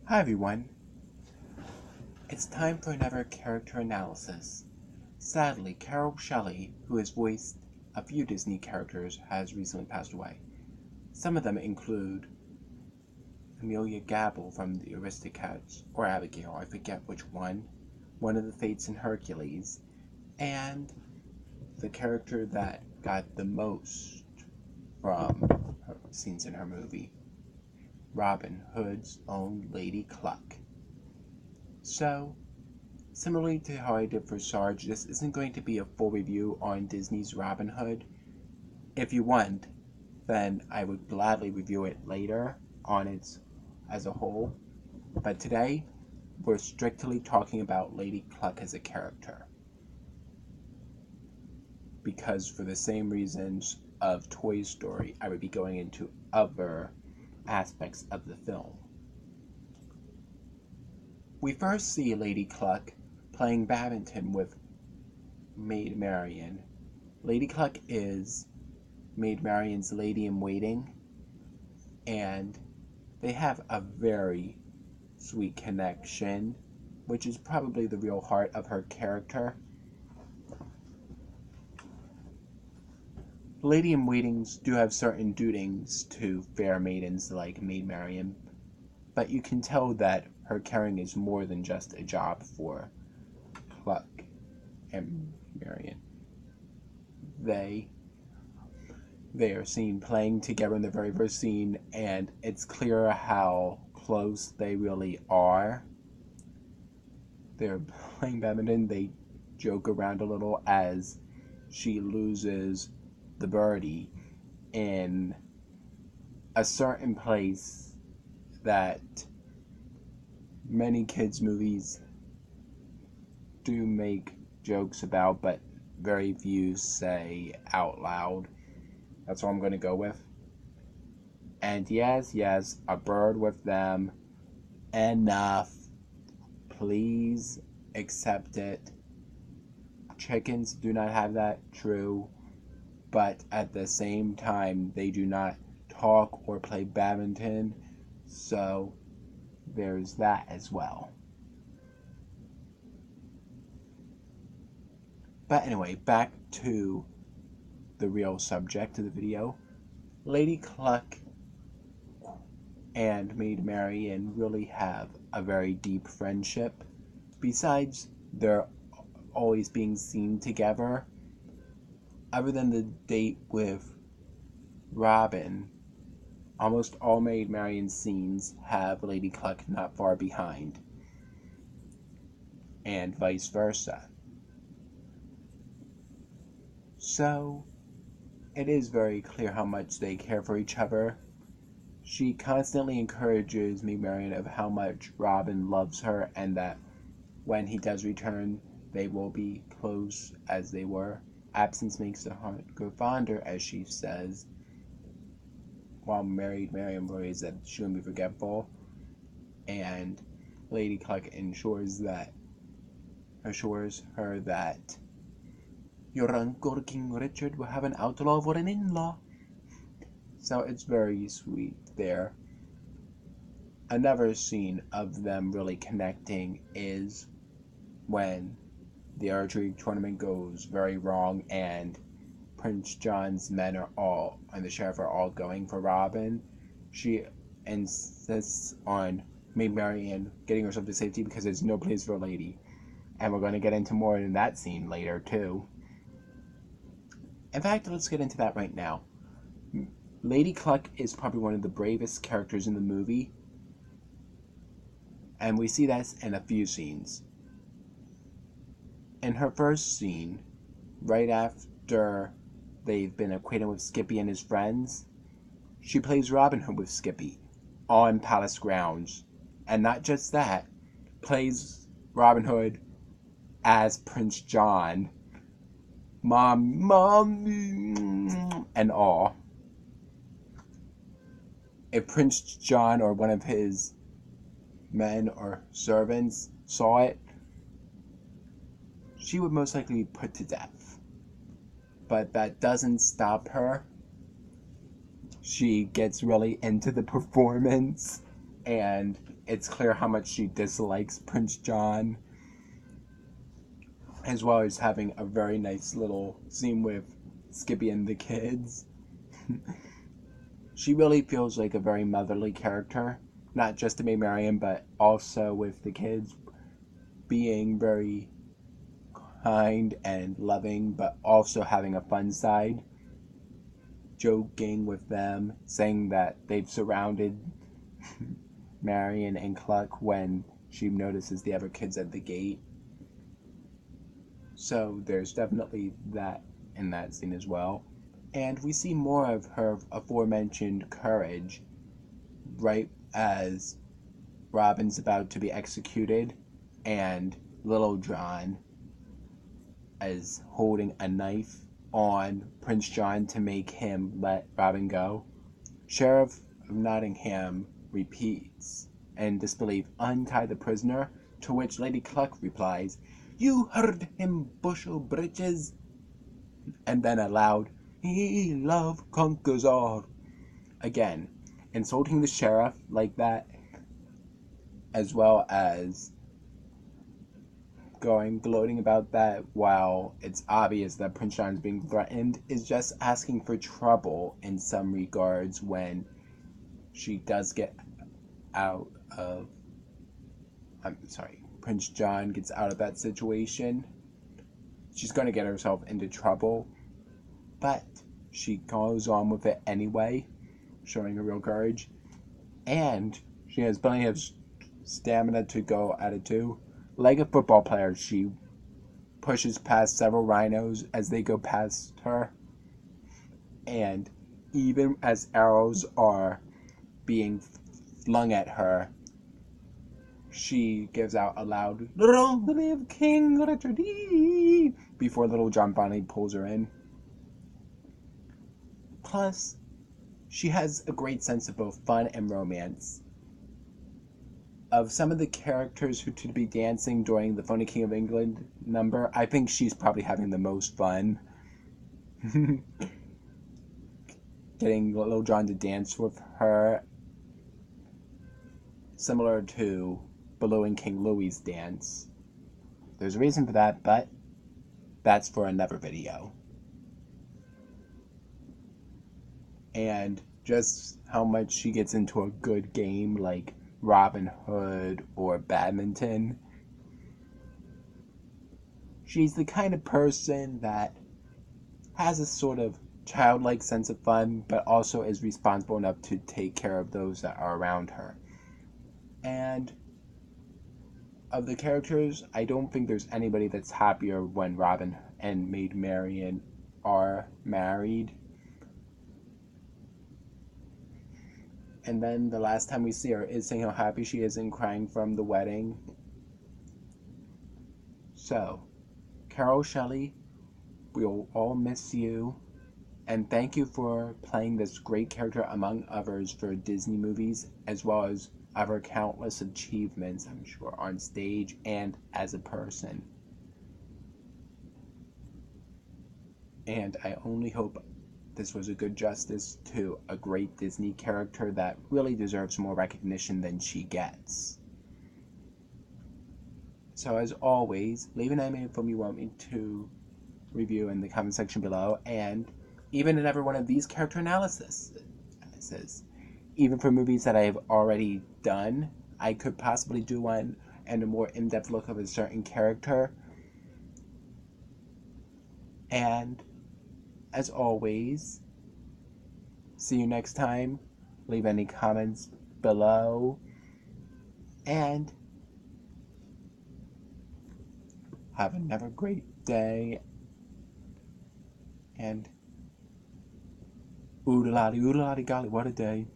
Hi everyone, it's time for another character analysis. Sadly, Carol Shelley, who has voiced a few Disney characters, has recently passed away. Some of them include Amelia Gabble from the Aristocats, or Abigail, I forget which one of the Fates in Hercules, and the character that got the most from her scenes in her movie, Robin Hood's own Lady Kluck. So, similarly to how I did for Sarge, this isn't going to be a full review on Disney's Robin Hood. If you want, then I would gladly review it later on its as a whole. But today, we're strictly talking about Lady Kluck as a character. Because for the same reasons of Toy Story, I would be going into other aspects of the film. We first see Lady Kluck playing badminton with Maid Marian. Lady Kluck is Maid Marian's lady-in-waiting, and they have a very sweet connection, which is probably the real heart of her character. Lady-in-waitings do have certain duties to fair maidens like Maid Marian, but you can tell that her caring is more than just a job for Kluck and Marian. They are seen playing together in the very first scene, and it's clear how close they really are. They're playing badminton, they joke around a little as she loses the birdie in a certain place that many kids' movies do make jokes about, but very few say out loud. That's what I'm going to go with. And yes, a bird with them. Enough. Please accept it. Chickens do not have that, true. But at the same time, they do not talk or play badminton. So there's that as well. But anyway, back to the real subject of the video. Lady Kluck and Maid Marian really have a very deep friendship. Besides their always being seen together, other than the date with Robin, almost all Maid Marian scenes have Lady Kluck not far behind, and vice versa. So, it is very clear how much they care for each other. She constantly encourages Maid Marian of how much Robin loves her, and that when he does return, they will be close as they were. Absence makes the heart grow fonder, as she says, while Maid Marian worries that she won't be forgetful, and Lady Kluck ensures her that your uncle King Richard will have an outlaw for an in-law. So it's very sweet there. Another scene of them really connecting is when the archery tournament goes very wrong and Prince John's men and the sheriff are all going for Robin. She insists on Maid Marian getting herself to safety because there's no place for a lady. And we're going to get into more in that scene later too. In fact, let's get into that right now. Lady Kluck is probably one of the bravest characters in the movie, and we see that in a few scenes. In her first scene, right after they've been acquainted with Skippy and his friends, she plays Robin Hood with Skippy on palace grounds. And not just that, plays Robin Hood as Prince John. Mom, and all. If Prince John or one of his men or servants saw it, she would most likely be put to death. But that doesn't stop her. She gets really into the performance and it's clear how much she dislikes Prince John, as well as having a very nice little scene with Skippy and the kids. She really feels like a very motherly character, not just to Maid Marian, but also with the kids, being very kind and loving, but also having a fun side, joking with them, saying that they've surrounded Marian and Kluck when she notices the other kids at the gate. So there's definitely that in that scene as well. And we see more of her aforementioned courage right as Robin's about to be executed, and Little John is holding a knife on Prince John to make him let Robin go. Sheriff of Nottingham repeats in disbelief, "Untie the prisoner," to which Lady Kluck replies, "You heard him, bushel breeches," and then aloud, "He love conquers all." Again, insulting the sheriff like that, as well as gloating about that while it's obvious that Prince John is being threatened, is just asking for trouble in some regards when she does get out of... Prince John gets out of that situation. She's going to get herself into trouble, but she goes on with it anyway, showing her real courage. And she has plenty of stamina to go at it too. Like a football player, she pushes past several rhinos as they go past her. And even as arrows are being flung at her, she gives out a loud, "Long live King Richard," before Little John finally pulls her in. Plus, she has a great sense of both fun and romance. Of some of the characters who to be dancing during the Phony King of England number, I think she's probably having the most fun. Getting Little John to dance with her, similar to Baloo and King Louie's dance. There's a reason for that, but that's for another video. And just how much she gets into a good game like Robin Hood or badminton. She's the kind of person that has a sort of childlike sense of fun, but also is responsible enough to take care of those that are around her. And of the characters, I don't think there's anybody that's happier when Robin and Maid Marian are married. And then the last time we see her is saying how happy she is and crying from the wedding. So, Carol Shelley, we'll all miss you. And thank you for playing this great character among others for Disney movies, as well as other countless achievements, I'm sure, on stage and as a person. And I only hope this was a good justice to a great Disney character that really deserves more recognition than she gets. So as always, leave an animated film you want me to review in the comment section below, and even in every one of these character analysis. Even for movies that I have already done, I could possibly do one and a more in-depth look of a certain character. And as always, see you next time. Leave any comments below. And have another great day. And oodaladi golly, what a day.